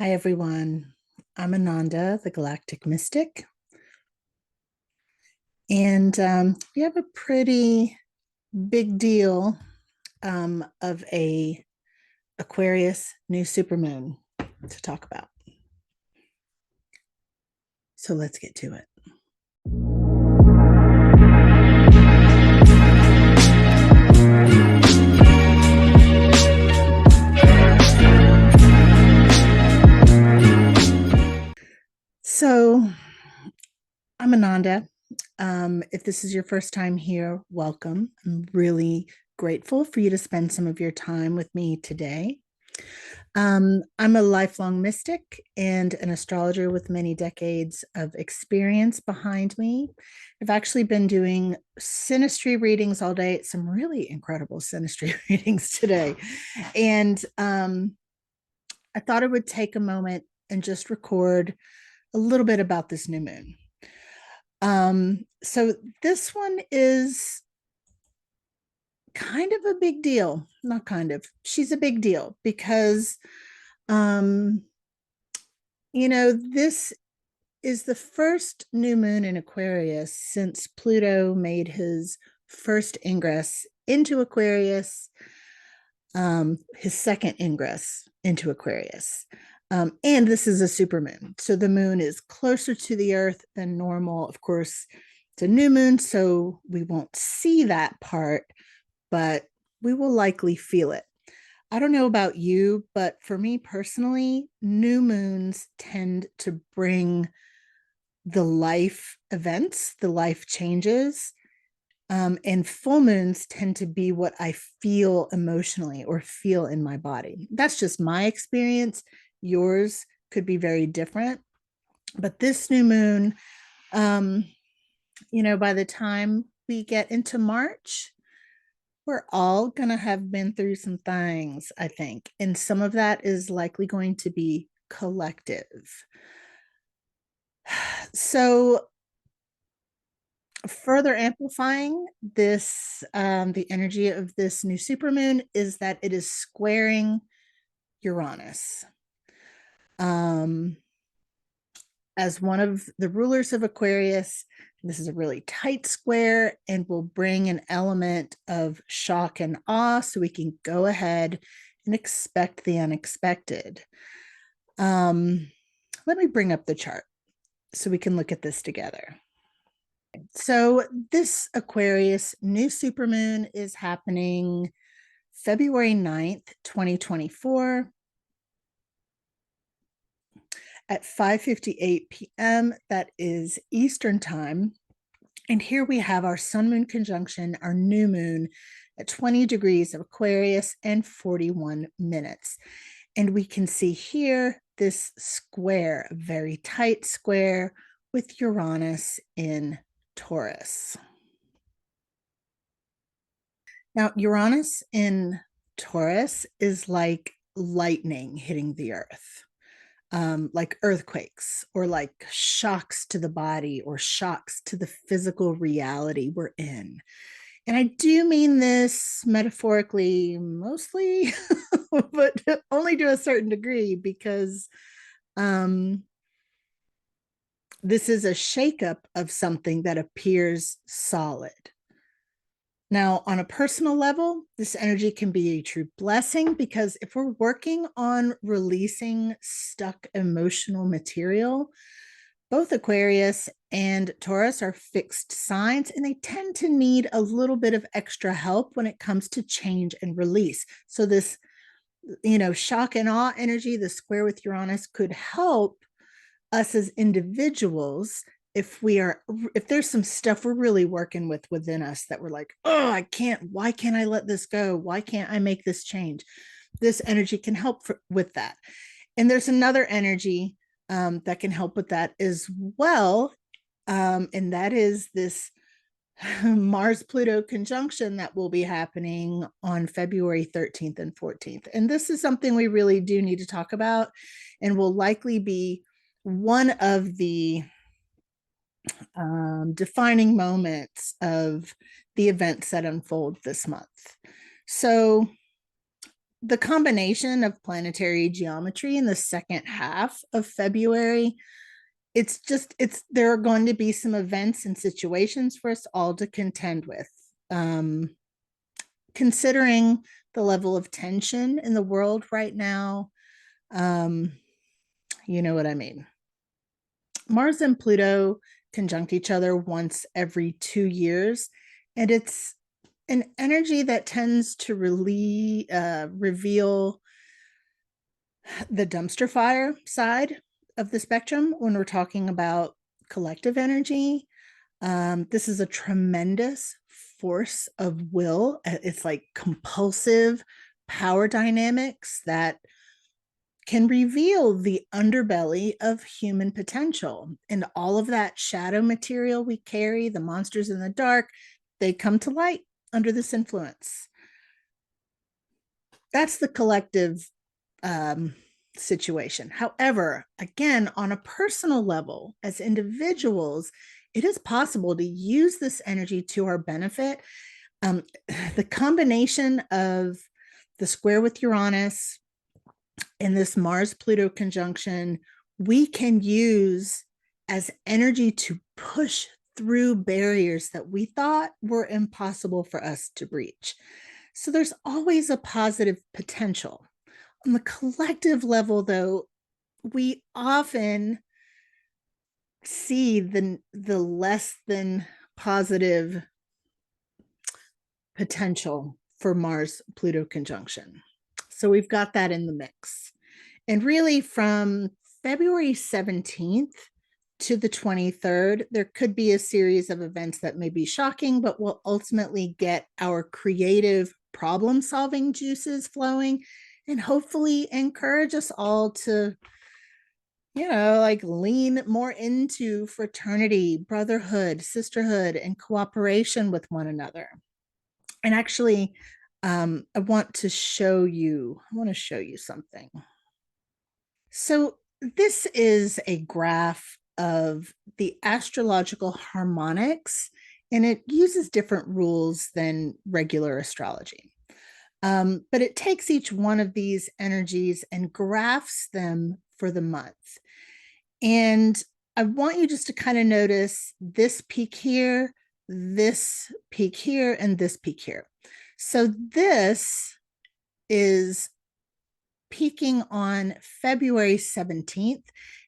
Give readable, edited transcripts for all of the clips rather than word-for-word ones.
Hi, everyone. I'm Ananda, the Galactic Mystic, and we have a pretty big deal of a Aquarius new supermoon to talk about. So let's get to it. So I'm Ananda. If this is your first time here, welcome. I'm really grateful for you to spend some of your time with me today. I'm a lifelong mystic and an astrologer with many decades of experience behind me. I've actually been doing synastry readings all day, some really incredible synastry readings today. And I thought I would take a moment and just record a little bit about this new moon. So this one is kind of a big deal, not kind of, she's a big deal because this is the first new moon in Aquarius since Pluto made his first ingress into Aquarius, his second ingress into Aquarius. And this is a supermoon. So the moon is closer to the earth than normal. Of course, it's a new moon, so we won't see that part, but we will likely feel it. I don't know about you, but for me personally, new moons tend to bring the life events, the life changes. And full moons tend to be what I feel emotionally or feel in my body. That's just my experience. Yours could be very different. But this new moon, by the time we get into March, we're all going to have been through some things, I think. And some of that is likely going to be collective. So, further amplifying this, the energy of this new supermoon is that it is squaring Uranus. As one of the rulers of Aquarius, this is a really tight square and will bring an element of shock and awe so we can go ahead and expect the unexpected. Let me bring up the chart so we can look at this together. So this Aquarius new supermoon is happening February 9th, 2024 at 5:58 p.m. That is Eastern time. And here we have our sun moon conjunction, our new moon at 20 degrees of Aquarius and 41 minutes. And we can see here this square, a very tight square with Uranus in Taurus. Now, Uranus in Taurus is like lightning hitting the earth, like earthquakes or like shocks to the body or shocks to the physical reality we're in. And I do mean this metaphorically mostly, but only to a certain degree because this is a shakeup of something that appears solid. Now, on a personal level, this energy can be a true blessing because if we're working on releasing stuck emotional material, both Aquarius and Taurus are fixed signs, and they tend to need a little bit of extra help when it comes to change and release. So, this, shock and awe energy, the square with Uranus, could help us as individuals if there's some stuff we're really working with within us that we're like, oh, why can't I let this go, why can't I make this change? This energy can help with that. And there's another energy that can help with that as well, and that is this Mars Pluto conjunction that will be happening on February 13th and 14th. And this is something we really do need to talk about and will likely be one of the defining moments of the events that unfold this month. So the combination of planetary geometry in the second half of February, there are going to be some events and situations for us all to contend with. Considering the level of tension in the world right now, you know what I mean. Mars and Pluto conjunct each other once every 2 years, and it's an energy that tends to reveal the dumpster fire side of the spectrum when we're talking about collective energy. This is a tremendous force of will. It's like compulsive power dynamics that can reveal the underbelly of human potential. And all of that shadow material we carry, the monsters in the dark, they come to light under this influence. That's the collective situation. However, again, on a personal level, as individuals, it is possible to use this energy to our benefit. The combination of the square with Uranus and this Mars-Pluto conjunction, we can use as energy to push through barriers that we thought were impossible for us to breach. So there's always a positive potential. On the collective level, though, we often see the less than positive potential for Mars-Pluto conjunction. So we've got that in the mix. And really from February 17th to the 23rd, there could be a series of events that may be shocking, but will ultimately get our creative problem-solving juices flowing and hopefully encourage us all to, like lean more into fraternity, brotherhood, sisterhood, and cooperation with one another. And actually, I want to show you something. So this is a graph of the astrological harmonics, and it uses different rules than regular astrology. But it takes each one of these energies and graphs them for the month. And I want you just to kind of notice this peak here, this peak here, and this peak here. So this is peaking on February 17th,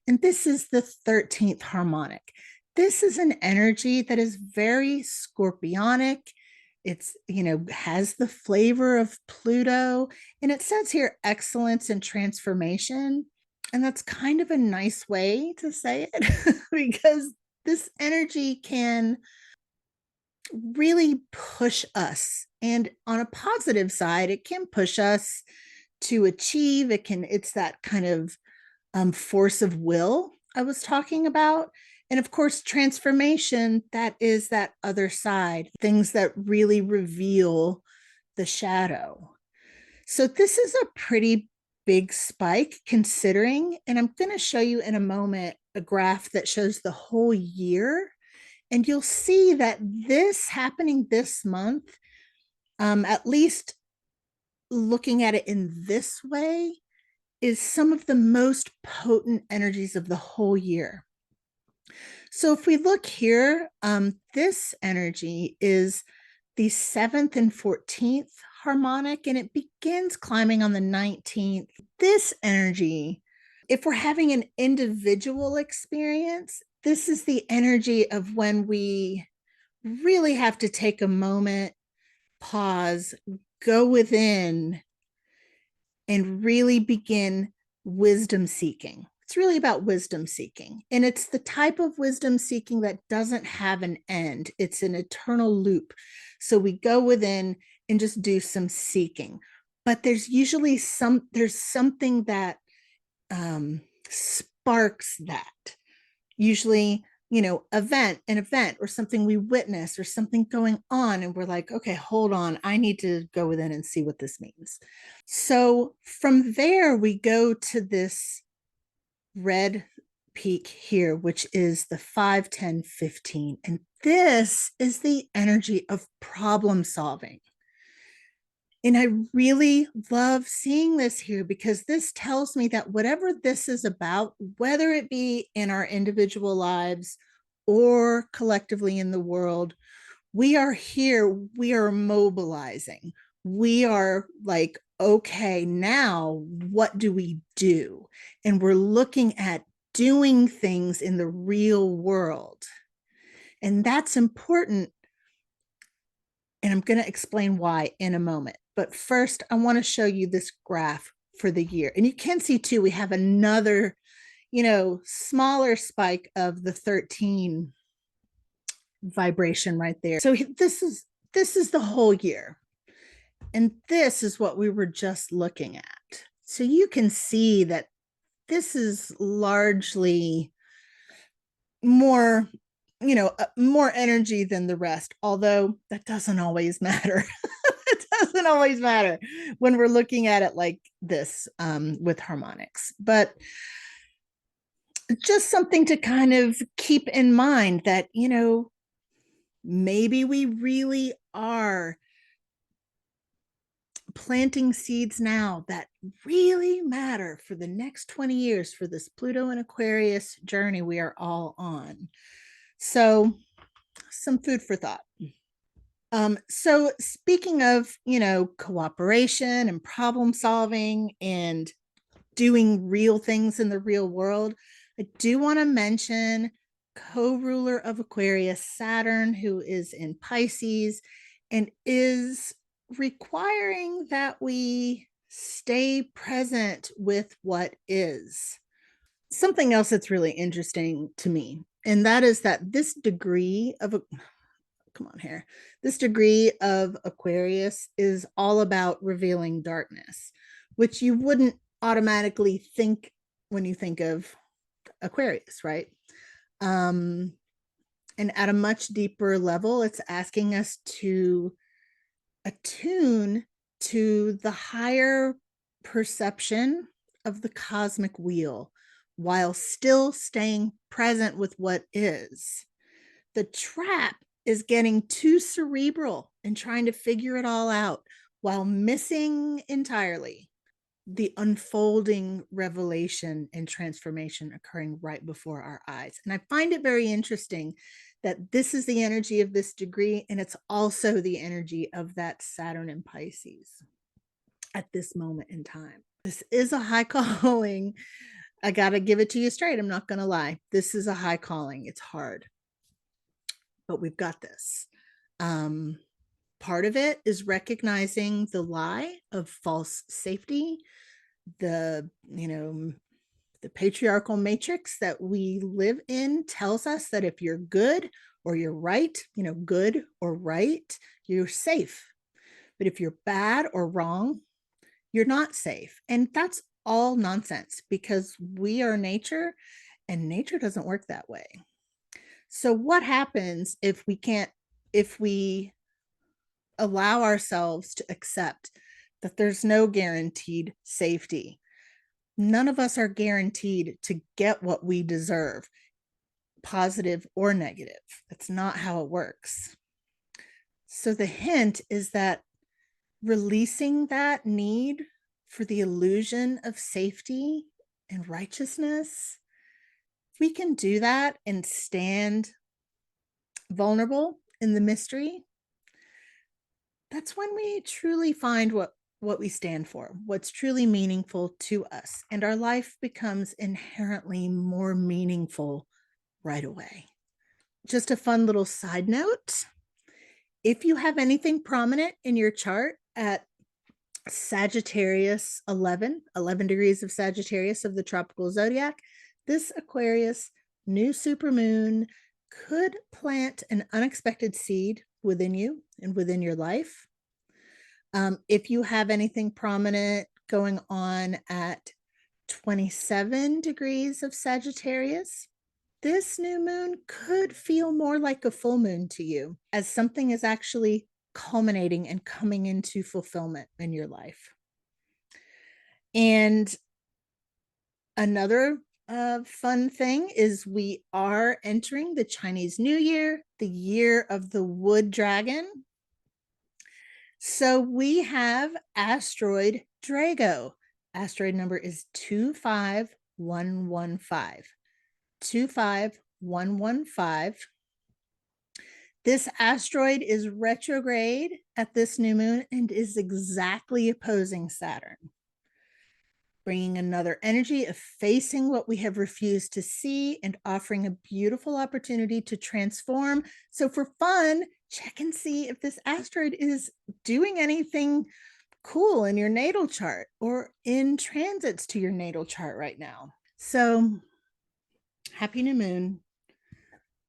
and this is the 13th harmonic. This is an energy that is very scorpionic. It's, has the flavor of Pluto, and it says here excellence and transformation. And that's kind of a nice way to say it because this energy can really push us. And on a positive side, it can push us to achieve. It's that kind of force of will I was talking about. And of course, transformation, that is that other side, things that really reveal the shadow. So this is a pretty big spike considering, and I'm going to show you in a moment a graph that shows the whole year. And you'll see that this happening this month, at least looking at it in this way, is some of the most potent energies of the whole year. So if we look here, this energy is the 7th and 14th harmonic, and it begins climbing on the 19th. This energy, if we're having an individual experience, this is the energy of when we really have to take a moment, pause, go within, and really begin wisdom seeking. It's really about wisdom seeking. And it's the type of wisdom seeking that doesn't have an end. It's an eternal loop. So we go within and just do some seeking. But there's usually something that sparks that. Usually, an event or something we witness or something going on. And we're like, okay, hold on. I need to go within and see what this means. So from there, we go to this red peak here, which is the 5, 10, 15. And this is the energy of problem solving. And I really love seeing this here because this tells me that whatever this is about, whether it be in our individual lives or collectively in the world, we are here, we are mobilizing. We are like, okay, now what do we do? And we're looking at doing things in the real world. And that's important. And I'm going to explain why in a moment. But first, I want to show you this graph for the year. And you can see too, we have another, smaller spike of the 13 vibration right there. So this is the whole year. And this is what we were just looking at. So you can see that this is largely more, more energy than the rest, although that doesn't always matter. It doesn't always matter when we're looking at it like this with harmonics. But just something to kind of keep in mind that, maybe we really are planting seeds now that really matter for the next 20 years for this Pluto and Aquarius journey we are all on. So, some food for thought. So speaking of, cooperation and problem solving and doing real things in the real world, I do want to mention co-ruler of Aquarius, Saturn, who is in Pisces and is requiring that we stay present with what is. Something else that's really interesting to me, and that is that this degree of this degree of Aquarius is all about revealing darkness, which you wouldn't automatically think when you think of Aquarius, right? And at a much deeper level, it's asking us to attune to the higher perception of the cosmic wheel while still staying present with what is. The trap is getting too cerebral and trying to figure it all out while missing entirely the unfolding revelation and transformation occurring right before our eyes. And I find it very interesting that this is the energy of this degree, and it's also the energy of that Saturn in Pisces at this moment in time. This is a high calling. I got to give it to you straight. I'm not going to lie. This is a high calling. It's hard, but we've got this. Part of it is recognizing the lie of false safety, the patriarchal matrix that we live in tells us that if you're good or you're right, good or right, you're safe. But if you're bad or wrong, you're not safe. And that's all nonsense because we are nature and nature doesn't work that way. So what happens if we allow ourselves to accept that there's no guaranteed safety? None of us are guaranteed to get what we deserve, positive or negative. That's not how it works. So the hint is that releasing that need for the illusion of safety and righteousness, if we can do that and stand vulnerable in the mystery, that's when we truly find what we stand for, what's truly meaningful to us, and our life becomes inherently more meaningful right away. Just a fun little side note, if you have anything prominent in your chart at Sagittarius 11 degrees of Sagittarius of the tropical zodiac, this Aquarius new supermoon could plant an unexpected seed within you and within your life. If you have anything prominent going on at 27 degrees of Sagittarius, this new moon could feel more like a full moon to you, as something is actually culminating and coming into fulfillment in your life. And another fun thing is we are entering the Chinese New Year, the year of the wood dragon. So we have asteroid DRAGO. Asteroid number is 25115. 25115. This asteroid is retrograde at this new moon and is exactly opposing Saturn, bringing another energy of facing what we have refused to see and offering a beautiful opportunity to transform. So for fun, check and see if this asteroid is doing anything cool in your natal chart or in transits to your natal chart right now. So happy new moon.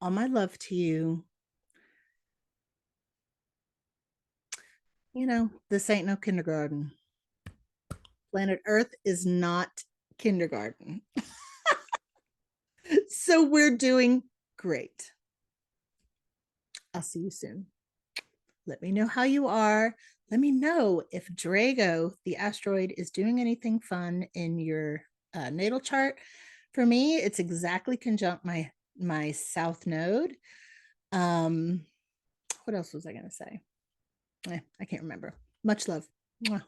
All my love to you. You know, this ain't no kindergarten. Planet Earth is not kindergarten. So we're doing great. I'll see you soon. Let me know how you are. Let me know if DRAGO, the asteroid, is doing anything fun in your natal chart. For me, it's exactly conjunct my south node. What else was I going to say? I can't remember. Much love. Mwah.